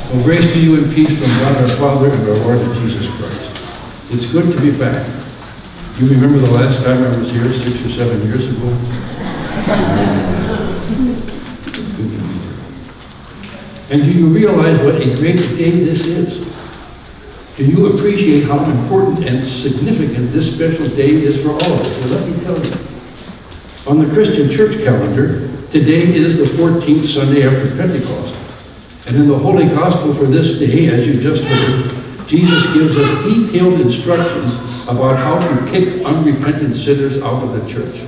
Well, grace to you and peace from God our Father and our Lord Jesus Christ. It's good to be back. You remember the last time I was here 6 or 7 years ago? It's good to be here. And do you realize what a great day this is? Do you appreciate how important and significant this special day is for all of us? Well, let me tell you. On the Christian church calendar, today is the 14th Sunday after Pentecost. And in the Holy Gospel for this day, as you just heard, Jesus gives us detailed instructions about how to kick unrepentant sinners out of the church.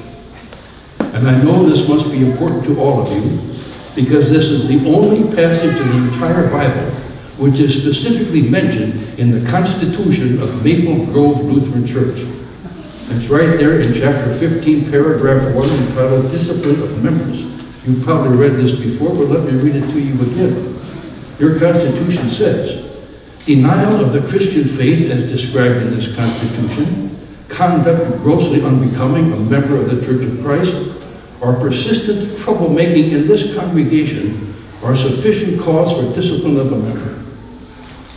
And I know this must be important to all of you, because this is the only passage in the entire Bible which is specifically mentioned in the Constitution of Maple Grove Lutheran Church. It's right there in chapter 15, paragraph 1, entitled Discipline of Members. You've probably read this before, but let me read it to you again. Your Constitution says, denial of the Christian faith as described in this Constitution, conduct grossly unbecoming a member of the Church of Christ, or persistent troublemaking in this congregation are sufficient cause for discipline of a member.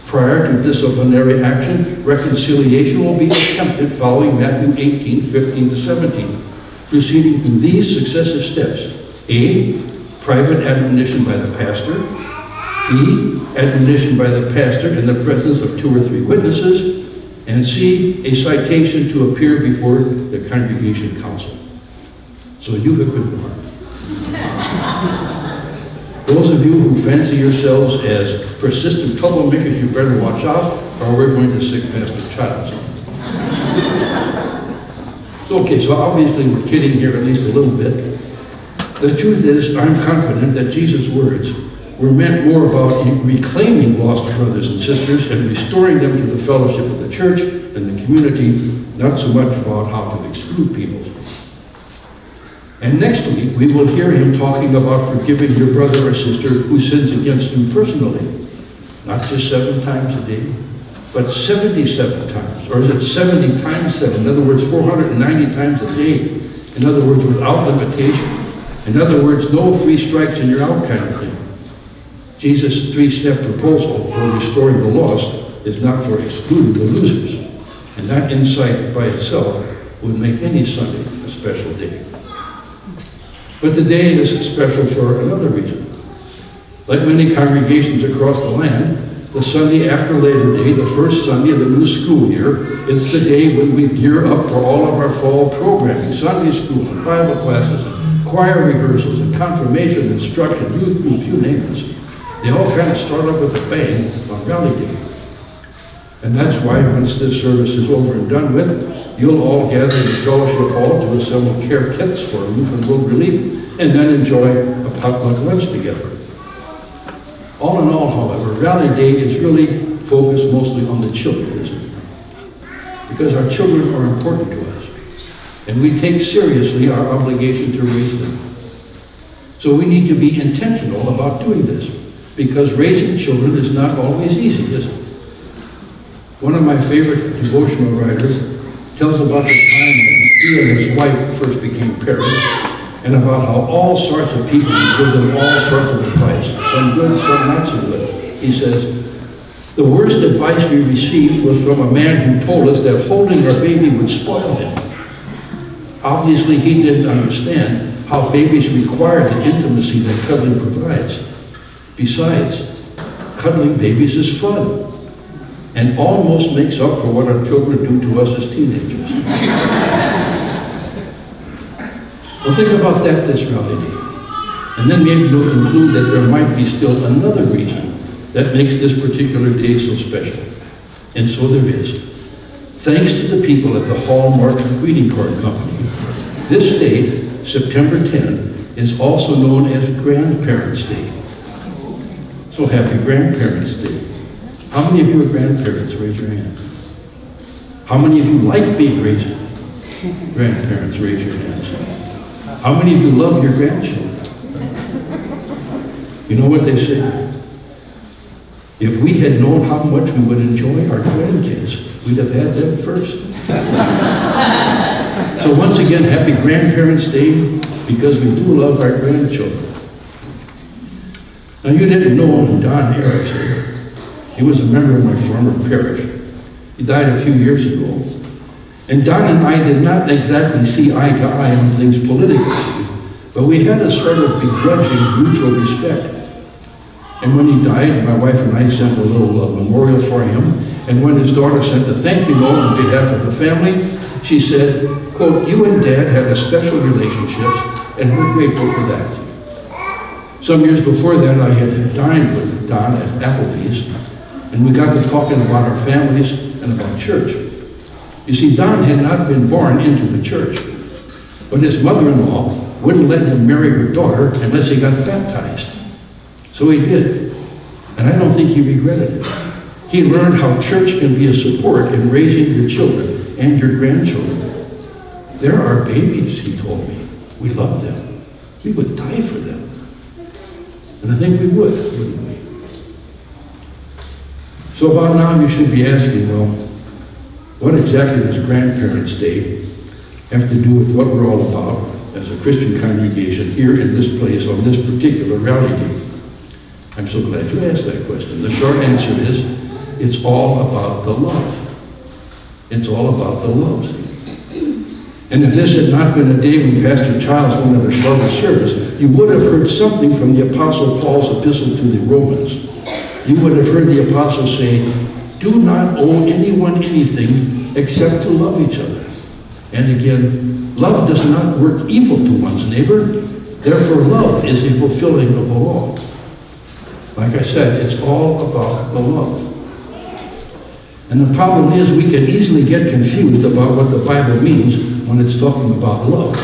Prior to disciplinary action, reconciliation will be attempted following Matthew 18, 15 to 17, proceeding through these successive steps. A, private admonition by the pastor. B, admonition by the pastor in the presence of 2 or 3 witnesses. And C, a citation to appear before the congregation council. So you have been warned. Those of you who fancy yourselves as persistent troublemakers, you better watch out, or we're going to sick Pastor Childs. Okay, so obviously we're kidding here at least a little bit. The truth is, I'm confident that Jesus' words were meant more about reclaiming lost brothers and sisters and restoring them to the fellowship of the church and the community, not so much about how to exclude people. And next week, we will hear him talking about forgiving your brother or sister who sins against you personally. Not just 7 times a day, but 77 times. Or is it 70 times 7? In other words, 490 times a day. In other words, without limitation. In other words, no 3 strikes and you're out kind of thing. Jesus' 3-step proposal for restoring the lost is not for excluding the losers. And that insight by itself would make any Sunday a special day. But today is special for another reason. Like many congregations across the land, the Sunday after Labor Day, the first Sunday of the new school year, it's the day when we gear up for all of our fall programming, Sunday school and Bible classes, and choir rehearsals, and confirmation, instruction, youth group, you name it. They all kind of start up with a bang on Rally Day. And that's why once this service is over and done with, you'll all gather in the fellowship hall to assemble care kits for Lutheran World Relief, and then enjoy a potluck lunch together. All in all, however, Rally Day is really focused mostly on the children, isn't it? Because our children are important to us, and we take seriously our obligation to raise them. So we need to be intentional about doing this, because raising children is not always easy, is it? One of my favorite devotional writers tells about the time when he and his wife first became parents, and about how all sorts of people give them all sorts of advice, some good, some not so good. He says, the worst advice we received was from a man who told us that holding our baby would spoil him. Obviously, he didn't understand how babies require the intimacy that cuddling provides. Besides, cuddling babies is fun, and almost makes up for what our children do to us as teenagers. Well, think about that this Rally Day. And then maybe you'll conclude that there might be still another reason that makes this particular day so special. And so there is. Thanks to the people at the Hallmark Greeting Card Company, this date, September 10, is also known as Grandparents' Day. So happy Grandparents' Day. How many of you are grandparents? Raise your hand. How many of you like being raised? Grandparents, raise your hands. How many of you love your grandchildren? You know what they say? If we had known how much we would enjoy our grandkids, we'd have had them first. So once again, happy Grandparents' Day, because we do love our grandchildren. Now you didn't know Don Erickson, He was a member of my former parish. He died a few years ago. And Don and I did not exactly see eye to eye on things politically, but we had a sort of begrudging mutual respect. And when he died, my wife and I sent a little memorial for him. And when his daughter sent a thank you note on behalf of the family, she said, quote, "You and Dad had a special relationship, and we're grateful for that." Some years before that, I had dined with Don at Applebee's, and we got to talking about our families and about church. You see, Don had not been born into the church, but his mother-in-law wouldn't let him marry her daughter unless he got baptized. So he did, and I don't think he regretted it. He learned how church can be a support in raising your children and your grandchildren. They're our babies, he told me. We love them. We would die for them. And I think we would, wouldn't we? So about now you should be asking, well, what exactly does Grandparents' Day have to do with what we're all about as a Christian congregation here in this place on this particular rally day? I'm so glad you asked that question. The short answer is, it's all about the love. It's all about the love. And if this had not been a day when Pastor Childs wanted a shorter service, you would have heard something from the Apostle Paul's epistle to the Romans. You would have heard the Apostle say, "Do not owe anyone anything except to love each other." And again, love does not work evil to one's neighbor. Therefore, love is a fulfilling of the law. Like I said, it's all about the love. And the problem is we can easily get confused about what the Bible means when it's talking about love.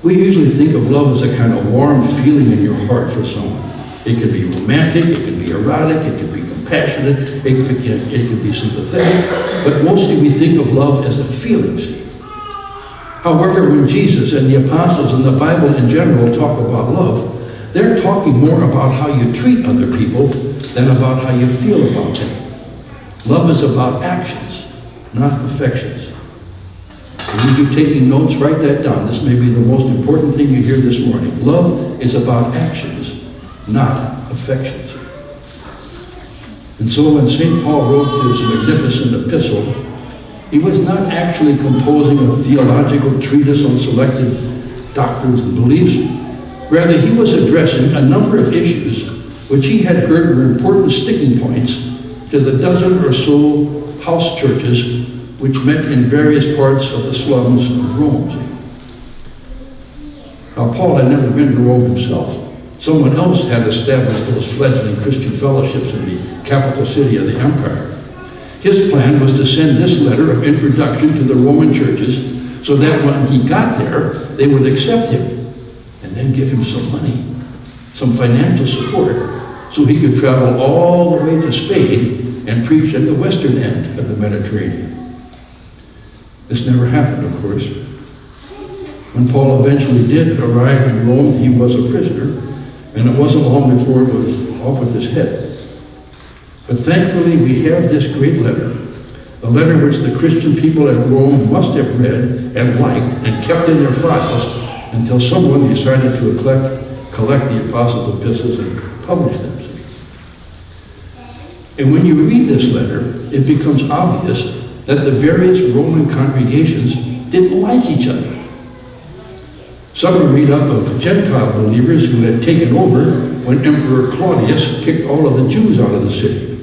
We usually think of love as a kind of warm feeling in your heart for someone. It can be romantic, it can be erotic, it can be compassionate, it can be sympathetic, but mostly we think of love as a feeling. However, when Jesus and the apostles and the Bible in general talk about love, they're talking more about how you treat other people than about how you feel about them. Love is about actions, not affections. If you're taking notes, write that down. This may be the most important thing you hear this morning. Love is about actions, not affections. And so when St. Paul wrote his magnificent epistle, he was not actually composing a theological treatise on selected doctrines and beliefs. Rather, he was addressing a number of issues which he had heard were important sticking points to the dozen or so house churches which met in various parts of the slums of Rome. Now, Paul had never been to Rome himself. Someone else had established those fledgling Christian fellowships in the capital city of the empire. His plan was to send this letter of introduction to the Roman churches so that when he got there, they would accept him and then give him some money, some financial support, so he could travel all the way to Spain and preach at the western end of the Mediterranean. This never happened, of course. When Paul eventually did arrive in Rome, he was a prisoner, and it wasn't long before it was off with his head. But thankfully, we have this great letter, a letter which the Christian people at Rome must have read and liked and kept in their files until someone decided to collect the apostles' epistles and publish them. And when you read this letter, it becomes obvious that the various Roman congregations didn't like each other. Some were made up of Gentile believers who had taken over when Emperor Claudius kicked all of the Jews out of the city.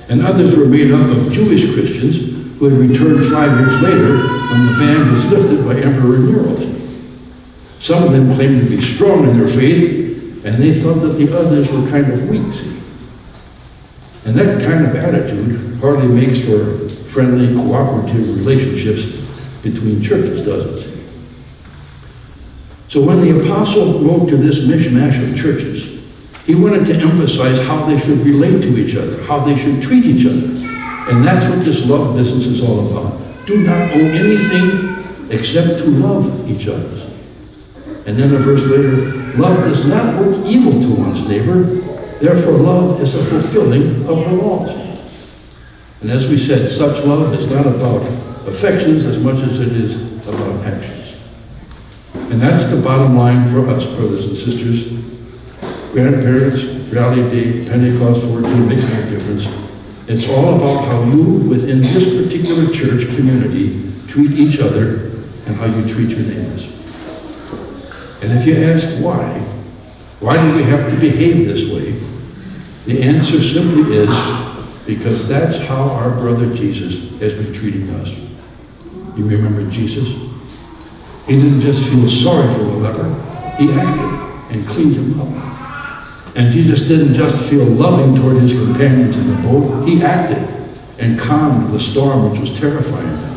And others were made up of Jewish Christians who had returned 5 years later when the ban was lifted by Emperor Nero. Some of them claimed to be strong in their faith, and they thought that the others were kind of weak. And that kind of attitude hardly makes for friendly, cooperative relationships between churches, does it? So when the apostle wrote to this mishmash of churches, he wanted to emphasize how they should relate to each other, how they should treat each other. And that's what this love business is all about. Do not owe anything except to love each other. And then a verse later, love does not work evil to one's neighbor, therefore love is a fulfilling of the laws. And as we said, such love is not about affections as much as it is about actions. And that's the bottom line for us, brothers and sisters, grandparents, Rally Day, Pentecost 14, makes no difference. It's all about how you, within this particular church community, treat each other and how you treat your neighbors. And if you ask why do we have to behave this way? The answer simply is because that's how our brother Jesus has been treating us. You remember Jesus? He didn't just feel sorry for the leper, he acted and cleaned him up. And Jesus didn't just feel loving toward his companions in the boat, he acted and calmed the storm which was terrifying them.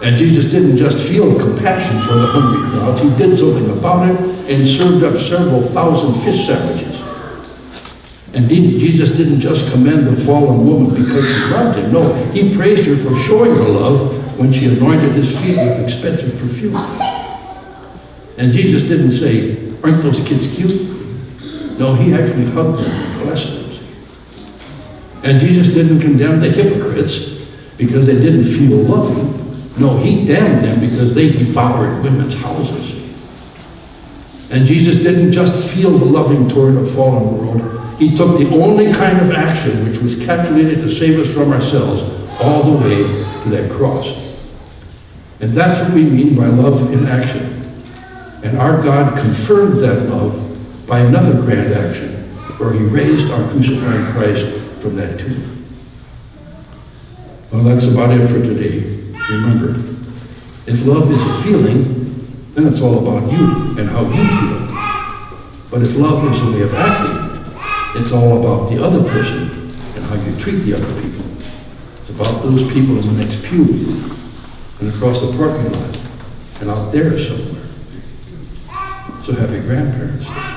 And Jesus didn't just feel compassion for the hungry crowds, he did something about it and served up several thousand fish sandwiches. And Jesus didn't just commend the fallen woman because he loved him. No, he praised her for showing her love when she anointed his feet with expensive perfume. And Jesus didn't say, aren't those kids cute? No, he actually hugged them and blessed them. And Jesus didn't condemn the hypocrites because they didn't feel loving. No, he damned them because they devoured women's houses. And Jesus didn't just feel loving toward a fallen world. He took the only kind of action which was calculated to save us from ourselves all the way to that cross. And that's what we mean by love in action. And our God confirmed that love by another grand action, where he raised our crucified Christ from that tomb. Well, that's about it for today. Remember, if love is a feeling, then it's all about you and how you feel. But if love is a way of acting, it's all about the other person and how you treat the other people. It's about those people in the next pew and across the parking lot and out there somewhere. So happy Grandparents' Day.